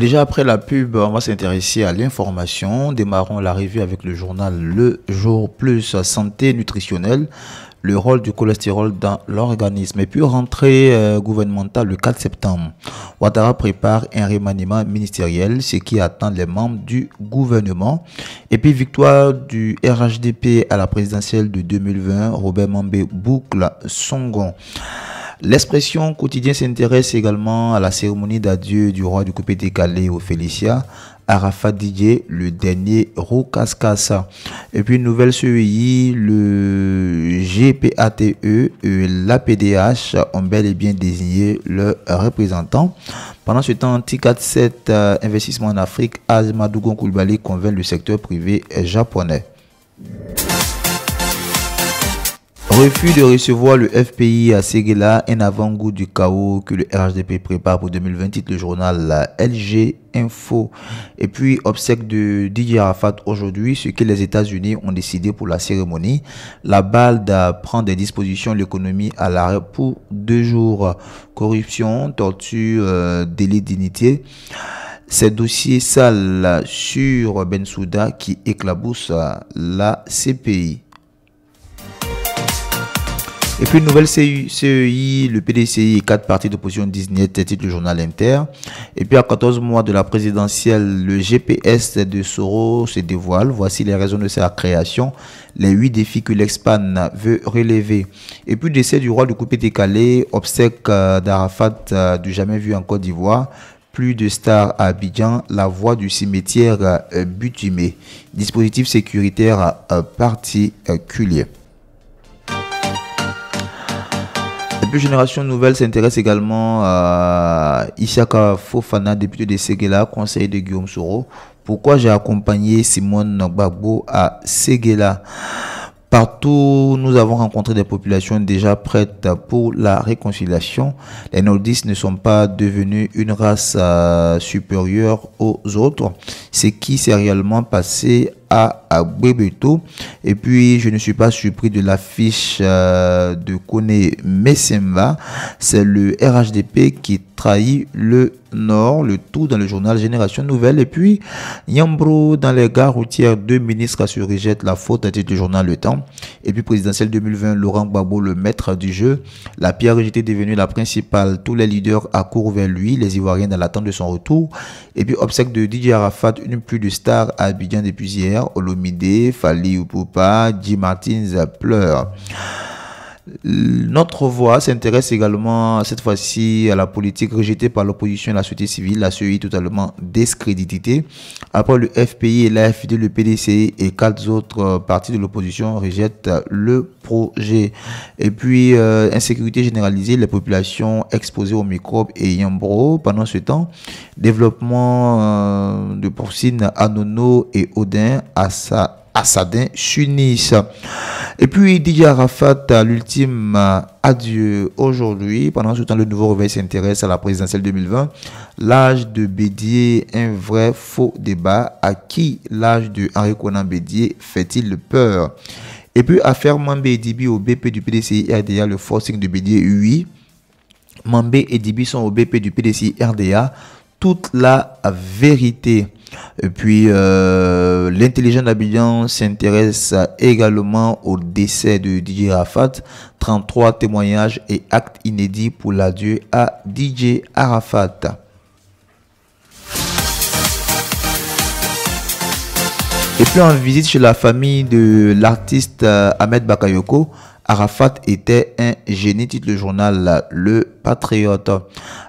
Et déjà après la pub, on va s'intéresser à l'information. Démarrons la revue avec le journal Le Jour Plus Santé nutritionnelle, le rôle du cholestérol dans l'organisme. Et puis rentrée gouvernementale le 4 septembre. Ouattara prépare un remaniement ministériel, ce qui attend les membres du gouvernement. Et puis victoire du RHDP à la présidentielle de 2020, Robert Mambé boucle Songon. L'expression quotidien s'intéresse également à la cérémonie d'adieu du roi du coupé décalé au Félicia, Arafat Didier, le dernier Roukaskasa. Et puis nouvelle CEI, le GPATE et l'APDH ont bel et bien désigné leurs représentants. Pendant ce temps, T47 investissement en Afrique, Azimadougon Koulibaly convainc le secteur privé japonais. Refus de recevoir le FPI à Séguéla, un avant-goût du chaos que le RHDP prépare pour 2020, le journal LG Info. Et puis, obsèque de Didier Arafat aujourd'hui, ce que les États-Unis ont décidé pour la cérémonie. La BALD prend des dispositions, l'économie à l'arrêt pour 2 jours. Corruption, torture, délit dignité. Ces dossiers sales sur Bensouda qui éclaboussent la CPI. Et puis une nouvelle CEI, le PDCI et 4 partis d'opposition 19, titre le journal Inter. Et puis à 14 mois de la présidentielle, le GPS de Soro se dévoile. Voici les raisons de sa création, les 8 défis que l'Expan veut relever. Et puis décès du roi du coupé décalé, obsèque d'Arafat du jamais vu en Côte d'Ivoire. Plus de stars à Abidjan, la voie du cimetière Butumé. Dispositif sécuritaire particulier. Et puis Génération Nouvelle s'intéresse également à Ishaka Fofana, député de Séguéla, conseiller de Guillaume Soro. Pourquoi j'ai accompagné Simone Gbagbo à Séguéla? Partout, nous avons rencontré des populations déjà prêtes pour la réconciliation. Les nordistes ne sont pas devenus une race supérieure aux autres. Ce qui s'est réellement passé à Bwebeto. Et puis, je ne suis pas surpris de l'affiche de Kone Messemba. C'est le RHDP qui trahit le Nord, le tout dans le journal Génération Nouvelle. Et puis, Yambro, dans les gares routières, 2 ministres se rejettent la faute, à titre du journal Le Temps. Et puis, présidentielle 2020, Laurent Gbagbo, le maître du jeu. La pierre rejetée est devenue la principale. Tous les leaders accourent vers lui, les Ivoiriens dans l'attente de son retour. Et puis, obsèque de Didier Arafat, une pluie de stars à Abidjan depuis hier. Olomide, Fali Upupa, Jim Martins pleure. Notre voix s'intéresse également cette fois-ci à la politique rejetée par l'opposition et la société civile, la CEI totalement discréditée. Après le FPI et l'AFD, le PDCI et 4 autres partis de l'opposition rejettent le projet. Et puis, insécurité généralisée, les populations exposées aux microbes et Yambro. Pendant ce temps, développement de porcines à Nono et Odin à Sadin s'unissent. Et puis Didier Arafat, l'ultime adieu aujourd'hui. Pendant ce temps, le nouveau réveil s'intéresse à la présidentielle 2020. L'âge de Bédier, un vrai faux débat. À qui l'âge de Henri Konan Bédier fait-il peur? Et puis affaire Mambé et Dibi au BP du PDCI RDA, le forcing de Bédier, oui. Mambé et Dibi sont au BP du PDCI RDA. Toute la vérité. Et puis, l'intelligent d'Abidjan s'intéresse également au décès de Didier Arafat. 33 témoignages et actes inédits pour l'adieu à Didier Arafat. Et puis, en visite chez la famille de l'artiste Ahmed Bakayoko, Arafat était un génie, titre le journal Le Patriote.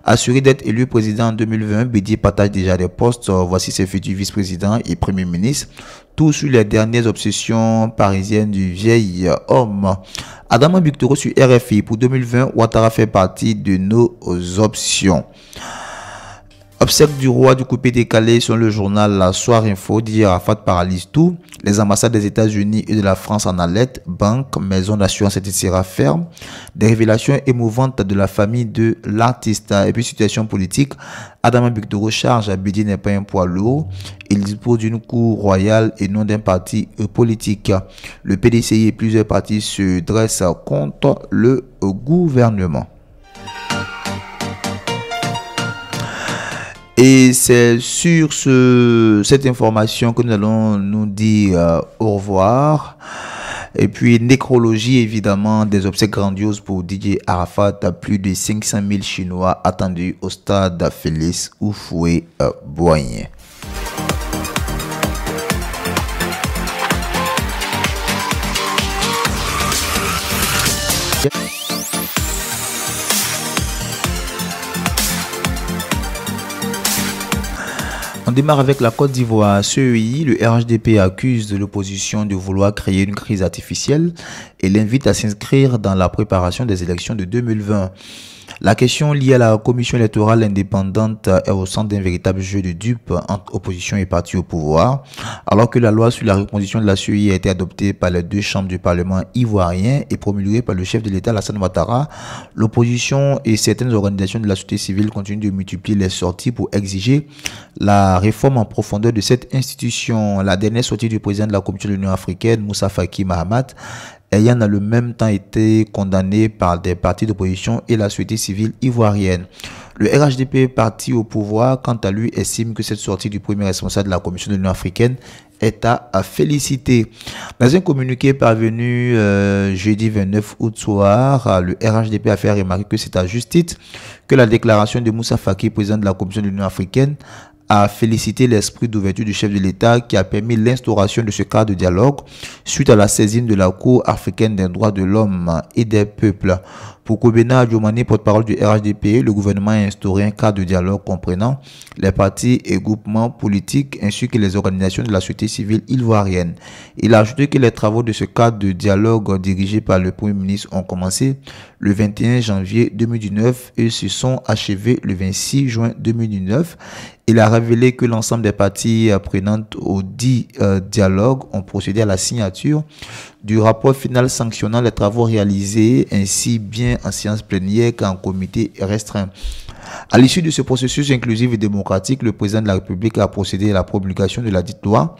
Assuré d'être élu président en 2020, Bédier partage déjà des postes. Voici ses futurs vice-présidents et premier ministre. Tout sur les dernières obsessions parisiennes du vieil homme. Adama Bictoro sur RFI. Pour 2020, Ouattara fait partie de nos options. Obsèque du roi du coupé décalé sur le journal La Soir Info. Didier Arafat paralyse tout. Les ambassades des États-Unis et de la France en alerte. Banques, maisons d'assurance, etc. ferment. Des révélations émouvantes de la famille de l'artiste. Et puis situation politique. Adama Bictoro charge à Bédier n'est pas un poids lourd. Il dispose d'une cour royale et non d'un parti politique. Le PDCI et plusieurs partis se dressent contre le gouvernement. Et c'est sur cette information que nous allons nous dire au revoir. Et puis, nécrologie, évidemment, des obsèques grandioses pour DJ Arafat. Plus de 500 000 Chinois attendus au stade Félix Houphouët-Boigny. On démarre avec la Côte d'Ivoire. CEI, le RHDP accuse l'opposition de vouloir créer une crise artificielle et l'invite à s'inscrire dans la préparation des élections de 2020. La question liée à la commission électorale indépendante est au centre d'un véritable jeu de dupes entre opposition et parti au pouvoir. Alors que la loi sur la recomposition de la CEI a été adoptée par les deux chambres du Parlement ivoirien et promulguée par le chef de l'État Alassane Ouattara, l'opposition et certaines organisations de la société civile continuent de multiplier les sorties pour exiger la réforme en profondeur de cette institution. La dernière sortie du président de la Commission de l'Union africaine, Moussa Faki Mahamat, ayant dans le même temps été condamné par des partis d'opposition et la société civile ivoirienne. Le RHDP, parti au pouvoir, quant à lui, estime que cette sortie du premier responsable de la Commission de l'Union africaine est à féliciter. Dans un communiqué parvenu jeudi 29 août soir, le RHDP a fait remarquer que c'est à juste titre que la déclaration de Moussa Faki, président de la Commission de l'Union africaine, a félicité l'esprit d'ouverture du chef de l'État qui a permis l'instauration de ce cadre de dialogue suite à la saisine de la Cour africaine des droits de l'homme et des peuples. Pour Kobena Adjomani, porte-parole du RHDP, le gouvernement a instauré un cadre de dialogue comprenant les partis et groupements politiques ainsi que les organisations de la société civile ivoirienne. Il a ajouté que les travaux de ce cadre de dialogue dirigé par le Premier ministre ont commencé le 21 janvier 2019 et se sont achevés le 26 juin 2019. Il a révélé que l'ensemble des parties prenantes au dit dialogue ont procédé à la signature du rapport final sanctionnant les travaux réalisés ainsi bien en séance plénière qu'en comité restreint. À l'issue de ce processus inclusif et démocratique, le président de la République a procédé à la promulgation de la dite loi,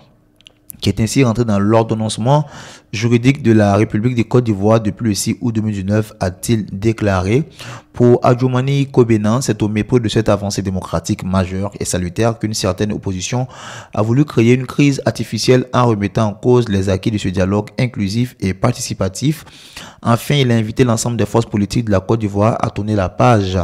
qui est ainsi rentré dans l'ordonnancement juridique de la République de Côte d'Ivoire depuis le 6 août 2019, a-t-il déclaré. Pour Adjomani Kobena, c'est au mépris de cette avancée démocratique majeure et salutaire qu'une certaine opposition a voulu créer une crise artificielle en remettant en cause les acquis de ce dialogue inclusif et participatif. Enfin, il a invité l'ensemble des forces politiques de la Côte d'Ivoire à tourner la page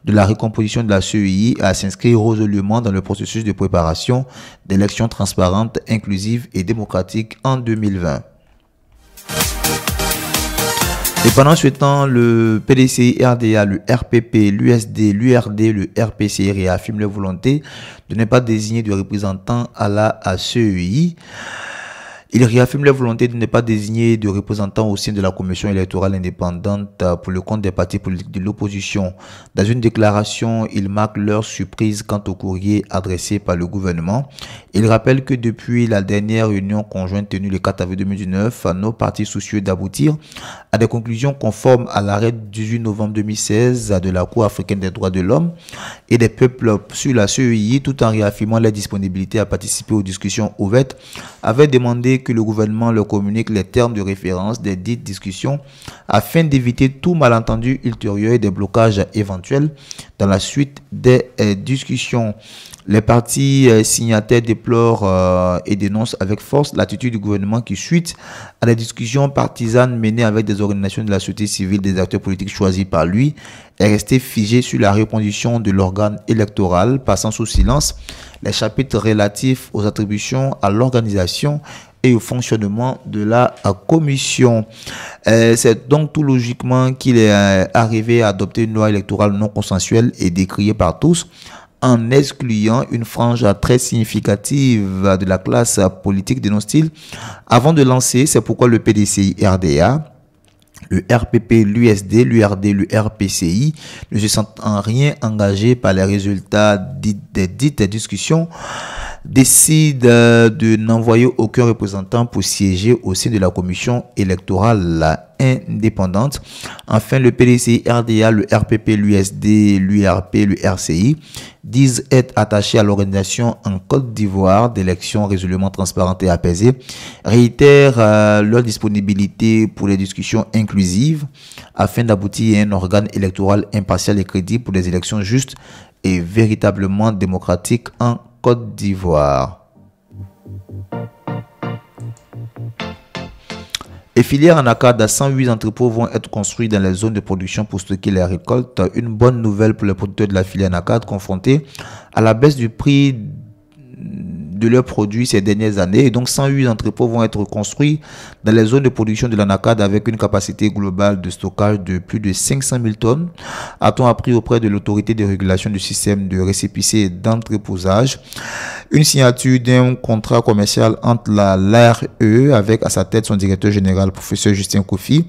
de la recomposition de la CEI et à s'inscrire résolument dans le processus de préparation d'élections transparentes, inclusives et démocratiques en 2020. Et pendant ce temps, le PDCI RDA, le RPP, l'USD, l'URD, le RPCI réaffirment leur volonté de ne pas désigner de représentants à la CEI. Il réaffirme leur volonté de ne pas désigner de représentants au sein de la commission électorale indépendante pour le compte des partis politiques de l'opposition. Dans une déclaration, ils marquent leur surprise quant au courrier adressé par le gouvernement. Ils rappellent que depuis la dernière réunion conjointe tenue le 4 avril 2019, nos partis soucieux d'aboutir à des conclusions conformes à l'arrêt du 18 novembre 2016 de la Cour africaine des droits de l'homme et des peuples sur la CEI, tout en réaffirmant leur disponibilité à participer aux discussions ouvertes, avaient demandé que le gouvernement leur communique les termes de référence des dites discussions afin d'éviter tout malentendu ultérieur et des blocages éventuels dans la suite des discussions. Les partis signataires déplorent et dénoncent avec force l'attitude du gouvernement qui, suite à des discussions partisanes menées avec des organisations de la société civile, des acteurs politiques choisis par lui, est resté figé sur la reconduction de l'organe électoral, passant sous silence les chapitres relatifs aux attributions à l'organisation et au fonctionnement de la commission. C'est donc tout logiquement qu'il est arrivé à adopter une loi électorale non consensuelle et décriée par tous, en excluant une frange très significative de la classe politique, dénonce-t-il. Avant de lancer, c'est pourquoi le PDCI RDA, le RPP, l'USD, l'URD, le RPCI ne se sentent en rien engagés par les résultats des dites discussions, décide de n'envoyer aucun représentant pour siéger au sein de la commission électorale indépendante. Enfin, le PDCI RDA, le RPP, l'USD, l'URP, le RCI disent être attachés à l'organisation en Côte d'Ivoire d'élections résolument transparentes et apaisées, réitèrent leur disponibilité pour les discussions inclusives afin d'aboutir à un organe électoral impartial et crédible pour des élections justes est véritablement démocratique en Côte d'Ivoire. Les filières en ACAD à 108 entrepôts vont être construits dans les zones de production pour stocker les récoltes. Une bonne nouvelle pour les producteurs de la filière en ACAD confrontés à la baisse du prix de leurs produits ces dernières années. Et donc 108 entrepôts vont être construits dans les zones de production de l'ANACAD avec une capacité globale de stockage de plus de 500 000 tonnes, a-t-on appris auprès de l'autorité de régulation du système de récépissé et d'entreposage. Une signature d'un contrat commercial entre l'ARE avec à sa tête son directeur général, professeur Justin Kofi,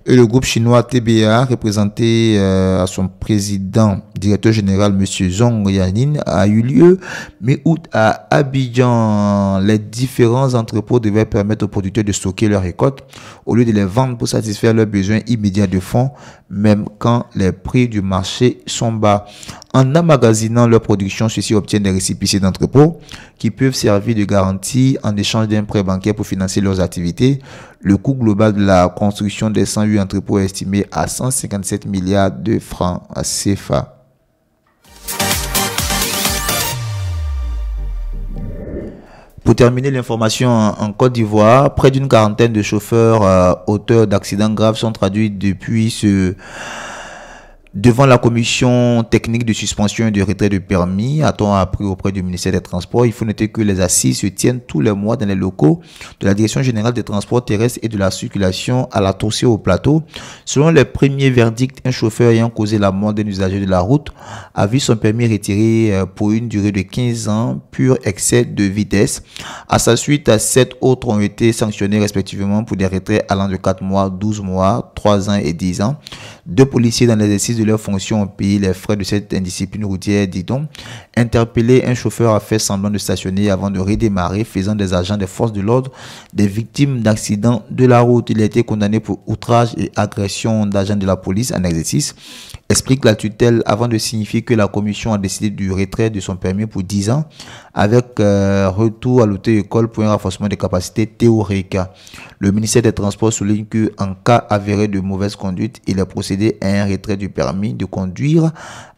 et le groupe chinois TBA, représenté à son président, directeur général, M. Zhong Yanin, a eu lieu mi-août à Abidjan. Les différents entrepôts devaient permettre aux producteurs de stocker leurs récoltes au lieu de les vendre pour satisfaire leurs besoins immédiats de fonds, même quand les prix du marché sont bas. En emmagasinant leur production, ceux-ci obtiennent des récépissés d'entrepôt qui peuvent servir de garantie en échange d'un prêt bancaire pour financer leurs activités. Le coût global de la construction des 108 entrepôts est estimé à 157 milliards de francs CFA. Pour terminer l'information en Côte d'Ivoire, près d'une quarantaine de chauffeurs auteurs d'accidents graves sont traduits devant la commission technique de suspension et de retrait de permis, a-t-on appris auprès du ministère des Transports. Il faut noter que les assises se tiennent tous les mois dans les locaux de la Direction générale des transports terrestres et de la circulation à la Tourcier au plateau. Selon les premiers verdicts, un chauffeur ayant causé la mort d'un usager de la route a vu son permis retiré pour une durée de 15 ans, pur excès de vitesse. À sa suite, 7 autres ont été sanctionnés respectivement pour des retraits allant de 4 mois, 12 mois, 3 ans et 10 ans. 2 policiers dans l'exercice de leurs fonctions ont payé les frais de cette indiscipline routière, dit-on. Interpellé, un chauffeur a fait semblant de stationner avant de redémarrer, faisant des agents des forces de l'ordre des victimes d'accidents de la route. Il a été condamné pour outrage et agression d'agents de la police en exercice, explique la tutelle, avant de signifier que la commission a décidé du retrait de son permis pour 10 ans avec retour à l'auto-école pour un renforcement des capacités théoriques. Le ministère des Transports souligne qu'en cas avéré de mauvaise conduite, il a procédé à un retrait du permis de conduire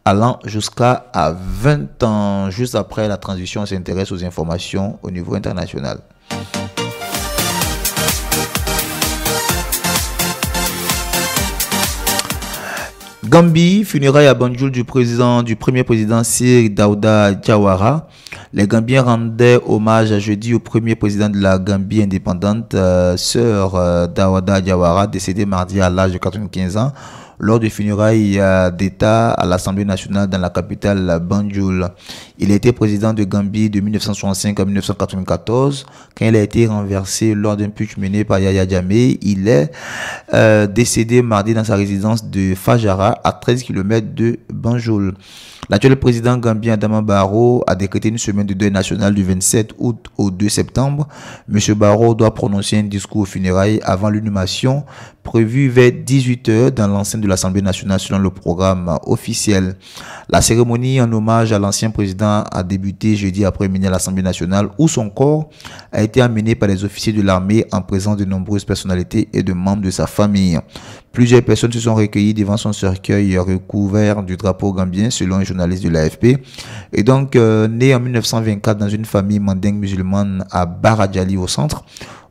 allant jusqu'à 20 ans. Juste après la transition, on s'intéresse aux informations au niveau international. Gambie, funérailles à Banjul du premier président Sir Dawda Jawara. Les Gambiens rendaient hommage jeudi au premier président de la Gambie indépendante, Sir Dawda Jawara, décédé mardi à l'âge de 95 ans, lors des funérailles d'État à l'Assemblée nationale dans la capitale Banjul. Il a été président de Gambie de 1965 à 1994. Quand il a été renversé lors d'un putsch mené par Yaya Jammeh, il est décédé mardi dans sa résidence de Fajara, à 13 km de Banjul. L'actuel président gambien Adama Barrow a décrété une semaine de deuil national du 27 août au 2 septembre. M. Barrow doit prononcer un discours aux funérailles avant l'inhumation prévue vers 18 h dans l'enceinte de l'Assemblée nationale selon le programme officiel. La cérémonie en hommage à l'ancien président a débuté jeudi après-midi à l'Assemblée nationale où son corps a été amené par les officiers de l'armée en présence de nombreuses personnalités et de membres de sa famille. Plusieurs personnes se sont recueillies devant son cercueil recouvert du drapeau gambien selon un journaliste de l'AFP. Et donc, né en 1924 dans une famille mandingue musulmane à Baradjali au centre,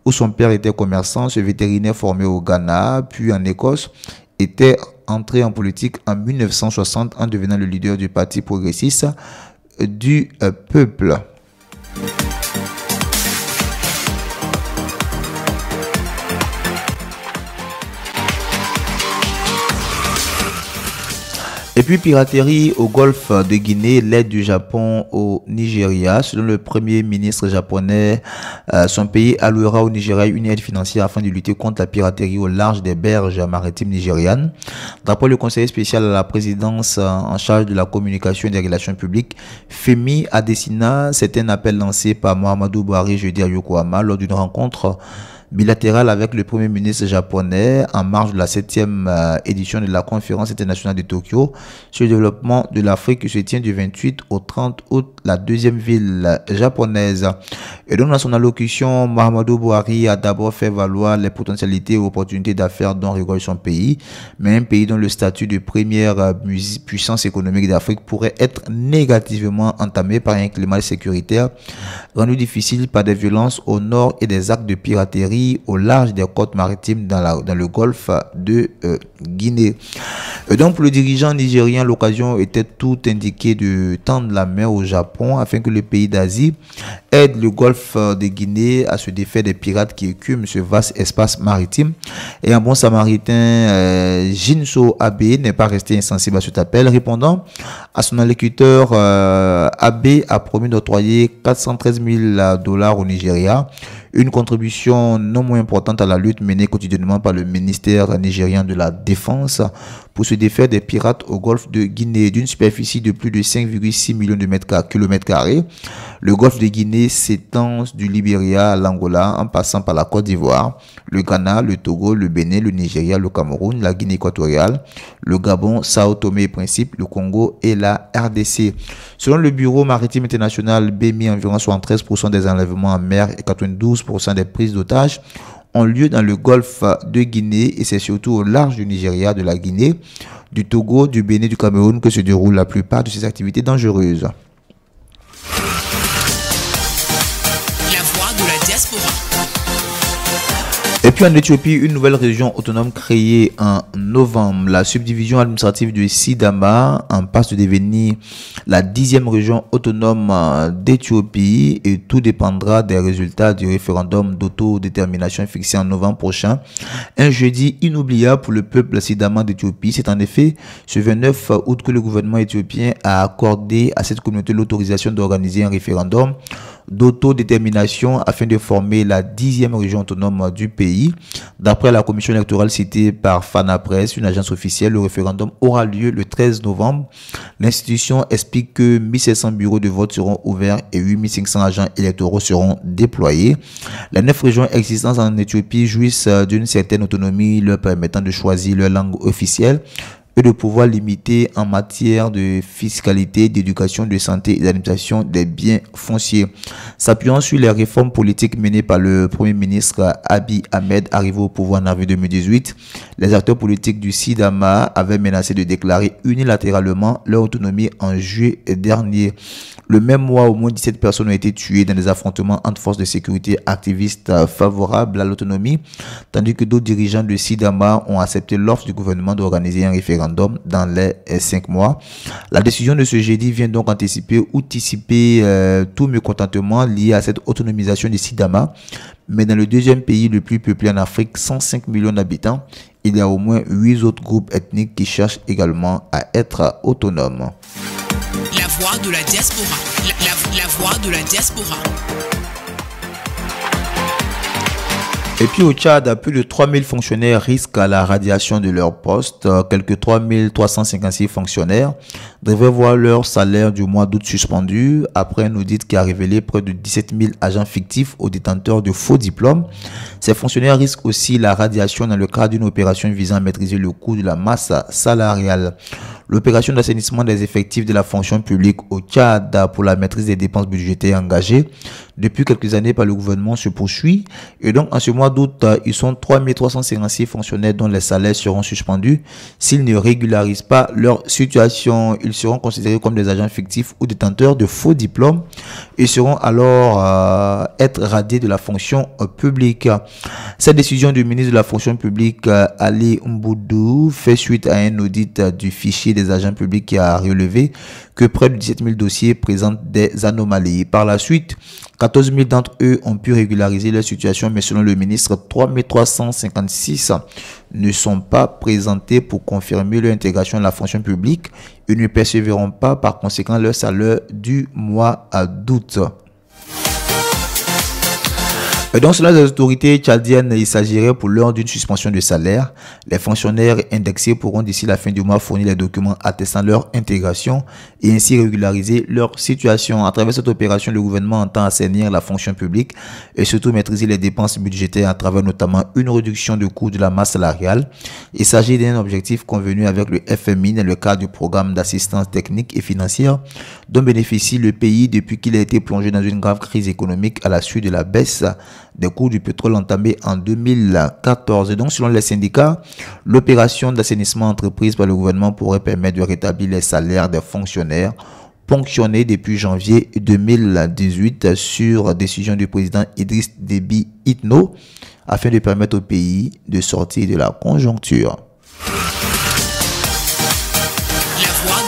où son père était commerçant, ce vétérinaire formé au Ghana, puis en Écosse, était entré en politique en 1960 en devenant le leader du parti progressiste du peuple. Et puis piraterie au golfe de Guinée, l'aide du Japon au Nigeria. Selon le premier ministre japonais, son pays allouera au Nigeria une aide financière afin de lutter contre la piraterie au large des berges maritimes nigérianes. D'après le conseiller spécial à la présidence en charge de la communication et des relations publiques, Femi Adesina, c'est un appel lancé par Muhammadu Buhari jeudi à Yokohama lors d'une rencontre bilatérale avec le premier ministre japonais en marge de la 7e édition de la conférence internationale de Tokyo sur le développement de l'Afrique qui se tient du 28 au 30 août, la deuxième ville japonaise. Et donc, dans son allocution, Mahamadou Bouhari a d'abord fait valoir les potentialités et opportunités d'affaires dont rigole son pays, mais un pays dont le statut de première puissance économique d'Afrique pourrait être négativement entamé par un climat sécuritaire rendu difficile par des violences au nord et des actes de piraterie au large des côtes maritimes dans le golfe de Guinée. Et donc, pour le dirigeant nigérien, l'occasion était tout indiquée de tendre la main au Japon afin que le pays d'Asie aide le golfe de Guinée à se défaire des pirates qui écument ce vaste espace maritime. Et un bon samaritain, Shinzo Abe, n'est pas resté insensible à cet appel. Répondant à son allocuteur, Abe a promis d'octroyer 413 000 dollars au Nigeria, une contribution non moins importante à la lutte menée quotidiennement par le ministère nigérien de la Défense pour se défaire des pirates au golfe de Guinée. D'une superficie de plus de 5,6 millions de kilomètres carrés, le golfe de Guinée s'étend du Libéria à l'Angola en passant par la Côte d'Ivoire, le Ghana, le Togo, le Bénin, le Nigeria, le Cameroun, la Guinée équatoriale, le Gabon, Sao Tomé et Principe, le Congo et la RDC. Selon le Bureau maritime international BMI, environ 73% des enlèvements en mer et 92% des prises d'otages ont lieu dans le golfe de Guinée et c'est surtout au large du Nigeria, de la Guinée, du Togo, du Bénin, du Cameroun que se déroulent la plupart de ces activités dangereuses. La voix de la diaspora. Et puis en Éthiopie, une nouvelle région autonome créée en novembre. La subdivision administrative de Sidama en passe de devenir la 10e région autonome d'Éthiopie et tout dépendra des résultats du référendum d'autodétermination fixé en novembre prochain. Un jeudi inoubliable pour le peuple sidama d'Éthiopie. C'est en effet ce 29 août que le gouvernement éthiopien a accordé à cette communauté l'autorisation d'organiser un référendum d'autodétermination afin de former la 10e région autonome du pays. D'après la commission électorale citée par Fana Press, une agence officielle, le référendum aura lieu le 13 novembre. L'institution explique que 1700 bureaux de vote seront ouverts et 8500 agents électoraux seront déployés. Les 9 régions existantes en Éthiopie jouissent d'une certaine autonomie leur permettant de choisir leur langue officielle et de pouvoir limiter en matière de fiscalité, d'éducation, de santé et d'administration des biens fonciers. S'appuyant sur les réformes politiques menées par le Premier ministre Abiy Ahmed arrivé au pouvoir en avril 2018, les acteurs politiques du Sidama avaient menacé de déclarer unilatéralement leur autonomie en juillet dernier. Le même mois, au moins 17 personnes ont été tuées dans des affrontements entre forces de sécurité activistes favorables à l'autonomie, tandis que d'autres dirigeants de Sidama ont accepté l'offre du gouvernement d'organiser un référendum dans les 5 mois. La décision de ce jeudi vient donc anticiper tout mécontentement lié à cette autonomisation de Sidama. Mais dans le deuxième pays le plus peuplé en Afrique, 105 millions d'habitants, il y a au moins 8 autres groupes ethniques qui cherchent également à être autonomes. La voix de la diaspora. La voix de la diaspora. Et puis au Tchad, plus de 3000 fonctionnaires risquent la radiation de leur poste. Quelques 3356 fonctionnaires devaient voir leur salaire du mois d'août suspendu après un audit qui a révélé près de 17 000 agents fictifs aux détenteurs de faux diplômes. Ces fonctionnaires risquent aussi la radiation dans le cadre d'une opération visant à maîtriser le coût de la masse salariale. L'opération d'assainissement des effectifs de la fonction publique au Tchad pour la maîtrise des dépenses budgétaires engagées depuis quelques années par le gouvernement se poursuit. Et donc, en ce mois d'août, ils sont 3356 fonctionnaires dont les salaires seront suspendus. S'ils ne régularisent pas leur situation, ils seront considérés comme des agents fictifs ou détenteurs de faux diplômes et seront alors être radiés de la fonction publique. Cette décision du ministre de la fonction publique, Ali Mboudou, fait suite à un audit du fichier des agents publics qui a relevé que près de 17 000 dossiers présentent des anomalies. Par la suite, 14 000 d'entre eux ont pu régulariser leur situation, mais selon le ministre, 3 356 ne sont pas présentés pour confirmer leur intégration à la fonction publique et ne percevront pas par conséquent leur salaire du mois d'août. Et donc, selon les autorités tchadiennes, il s'agirait pour l'heure d'une suspension de salaire. Les fonctionnaires indexés pourront d'ici la fin du mois fournir les documents attestant leur intégration et ainsi régulariser leur situation. À travers cette opération, le gouvernement entend assainir la fonction publique et surtout maîtriser les dépenses budgétaires à travers notamment une réduction du coût de la masse salariale. Il s'agit d'un objectif convenu avec le FMI dans le cadre du programme d'assistance technique et financière dont bénéficie le pays depuis qu'il a été plongé dans une grave crise économique à la suite de la baisse des cours du pétrole entamé en 2014. Et donc, selon les syndicats, l'opération d'assainissement entreprise par le gouvernement pourrait permettre de rétablir les salaires des fonctionnaires ponctionnés depuis janvier 2018 sur décision du président Idriss Déby Itno afin de permettre au pays de sortir de la conjoncture.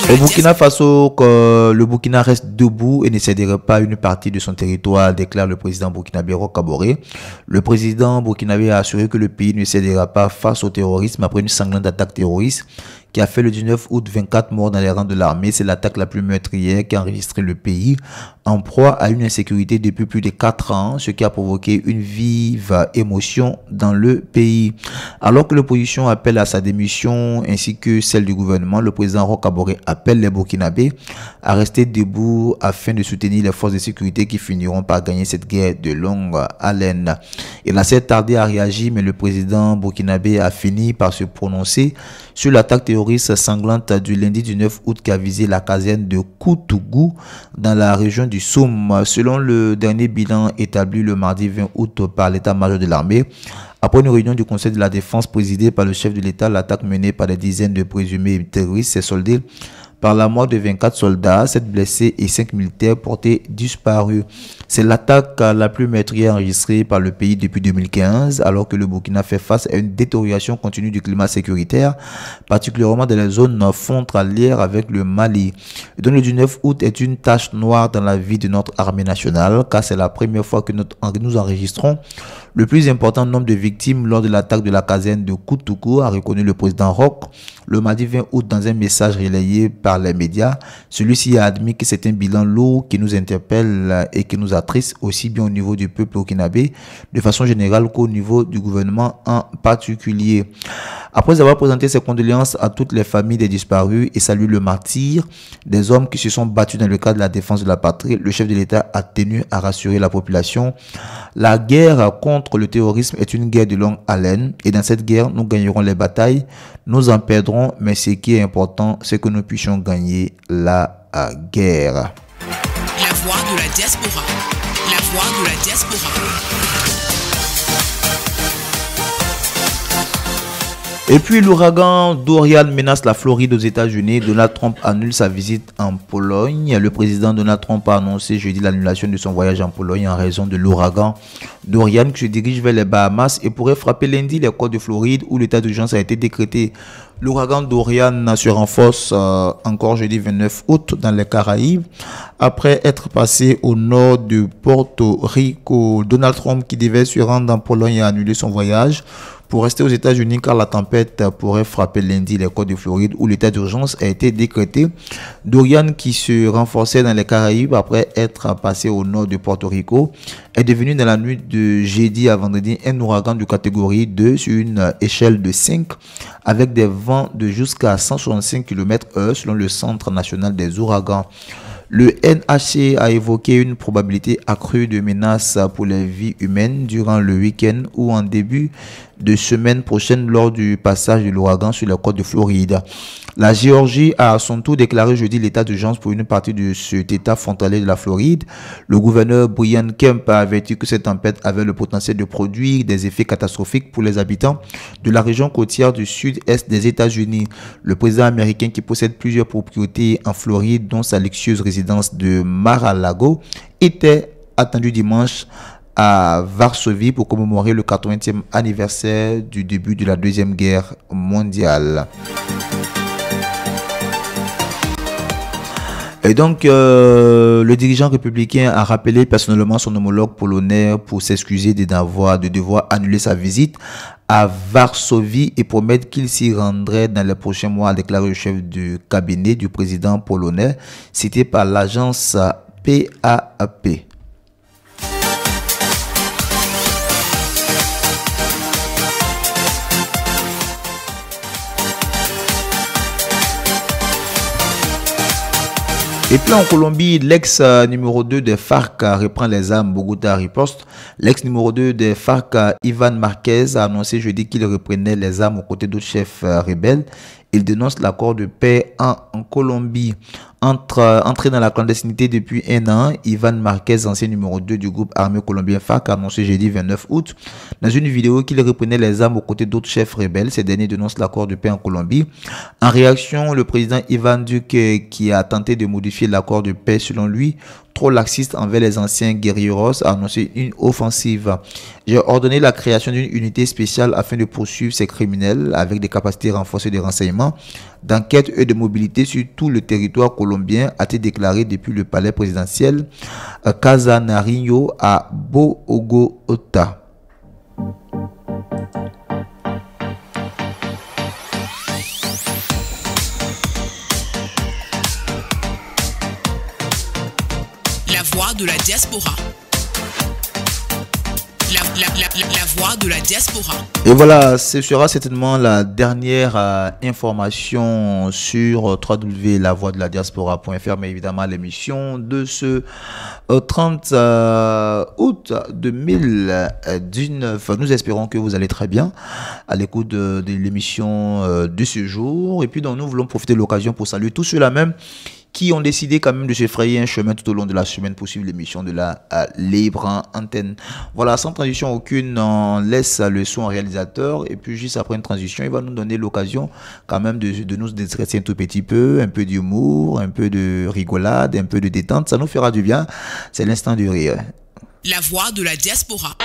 Au Burkina Faso, le Burkina reste debout et ne céderait pas une partie de son territoire, déclare le président burkinabé Roch Kaboré. Le président burkinabé a assuré que le pays ne cédera pas face au terrorisme après une sanglante attaque terroriste qui a fait le 19 août 24 morts dans les rangs de l'armée. C'est l'attaque la plus meurtrière qui a enregistré le pays en proie à une insécurité depuis plus de 4 ans, ce qui a provoqué une vive émotion dans le pays. Alors que l'opposition appelle à sa démission ainsi que celle du gouvernement, le président Roch Kaboré appelle les Burkinabés à rester debout afin de soutenir les forces de sécurité qui finiront par gagner cette guerre de longue haleine. Il a certes tardé à réagir, mais le président burkinabé a fini par se prononcer sur l'attaque terroriste sanglante du lundi du 9 août qui a visé la caserne de Koutougou dans la région du Soum. Selon le dernier bilan établi le mardi 20 août par l'état-major de l'armée, après une réunion du Conseil de la Défense présidée par le chef de l'État, l'attaque menée par des dizaines de présumés terroristes s'est soldée par la mort de 24 soldats, 7 blessés et 5 militaires portés disparus. C'est l'attaque la plus meurtrière enregistrée par le pays depuis 2015, alors que le Burkina fait face à une détérioration continue du climat sécuritaire, particulièrement dans les zones frontalières avec le Mali. Donc le 19 août est une tache noire dans la vie de notre armée nationale, car c'est la première fois que nous enregistrons le plus important nombre de victimes lors de l'attaque de la caserne de Koutougou, a reconnu le président Roch le mardi 20 août dans un message relayé par les médias. Celui-ci a admis que c'est un bilan lourd qui nous interpelle et qui nous attriste aussi bien au niveau du peuple burkinabé de façon générale qu'au niveau du gouvernement en particulier. Après avoir présenté ses condoléances à toutes les familles des disparus et salué le martyre des hommes qui se sont battus dans le cadre de la défense de la patrie, le chef de l'État a tenu à rassurer la population. La guerre contre le terrorisme est une guerre de longue haleine et dans cette guerre, nous gagnerons les batailles, nous en perdrons, mais ce qui est important, c'est que nous puissions gagner la guerre. La voix de la diaspora. La voix de la diaspora. Et puis l'ouragan Dorian menace la Floride aux États-Unis. Donald Trump annule sa visite en Pologne. Le président Donald Trump a annoncé jeudi l'annulation de son voyage en Pologne en raison de l'ouragan Dorian qui se dirige vers les Bahamas et pourrait frapper lundi les côtes de Floride où l'état d'urgence a été décrété. L'ouragan Dorian se renforce encore jeudi 29 août dans les Caraïbes après être passé au nord de Porto Rico. Donald Trump qui devait se rendre en Pologne a annulé son voyage pour rester aux États-Unis car la tempête pourrait frapper lundi les côtes de Floride où l'état d'urgence a été décrété. Dorian qui se renforçait dans les Caraïbes après être passé au nord de Porto Rico est devenu dans la nuit de jeudi à vendredi un ouragan de catégorie 2 sur une échelle de 5 avec des vents de jusqu'à 165 km/h selon le Centre national des ouragans. Le NHC a évoqué une probabilité accrue de menaces pour les vies humaines durant le week-end ou en début de semaine prochaine lors du passage de l'ouragan sur les côtes de Floride. La Géorgie a à son tour déclaré jeudi l'état d'urgence pour une partie de cet état frontalier de la Floride. Le gouverneur Brian Kemp a averti que cette tempête avait le potentiel de produire des effets catastrophiques pour les habitants de la région côtière du sud-est des États-Unis. Le président américain qui possède plusieurs propriétés en Floride, dont sa luxueuse résidence de Mar-a-Lago, était attendu dimanche à Varsovie pour commémorer le 80e anniversaire du début de la Deuxième Guerre mondiale. Et donc, le dirigeant républicain a rappelé personnellement son homologue polonais pour s'excuser de devoir annuler sa visite à Varsovie et promettre qu'il s'y rendrait dans les prochains mois, a déclaré le chef du cabinet du président polonais, cité par l'agence PAP. Et puis en Colombie, l'ex numéro 2 des FARC reprend les armes. Bogota riposte. L'ex numéro 2 des FARC, Ivan Marquez, a annoncé jeudi qu'il reprenait les armes aux côtés d'autres chefs rebelles. Il dénonce l'accord de paix en Colombie. Entré dans la clandestinité depuis un an, Ivan Marquez, ancien numéro 2 du groupe armé colombien FARC, a annoncé jeudi 29 août dans une vidéo qu'il reprenait les armes aux côtés d'autres chefs rebelles. Ces derniers dénoncent l'accord de paix en Colombie. En réaction, le président Ivan Duque, qui a tenté de modifier l'accord de paix selon lui, trop laxiste envers les anciens guerrilleros, a annoncé une offensive. J'ai ordonné la création d'une unité spéciale afin de poursuivre ces criminels avec des capacités renforcées de renseignement, d'enquête et de mobilité sur tout le territoire colombien, a-t-il déclaré depuis le palais présidentiel Casa Nariño à Bogotá. La voix de la diaspora. La voix de la diaspora. Et voilà, ce sera certainement la dernière information sur www.lavoixdeladiaspora.fr, mais évidemment l'émission de ce 30 août 2019. Nous espérons que vous allez très bien à l'écoute de l'émission de ce jour. Et puis donc, nous voulons profiter de l'occasion pour saluer tous ceux-là même qui ont décidé quand même de se frayer un chemin tout au long de la semaine pour suivre l'émission de la libre antenne. Voilà, sans transition aucune, on laisse le son au réalisateur et puis juste après une transition, il va nous donner l'occasion quand même de nous déstresser un tout petit peu, un peu d'humour, un peu de rigolade, un peu de détente, ça nous fera du bien. C'est l'instant du rire. La voix de la diaspora.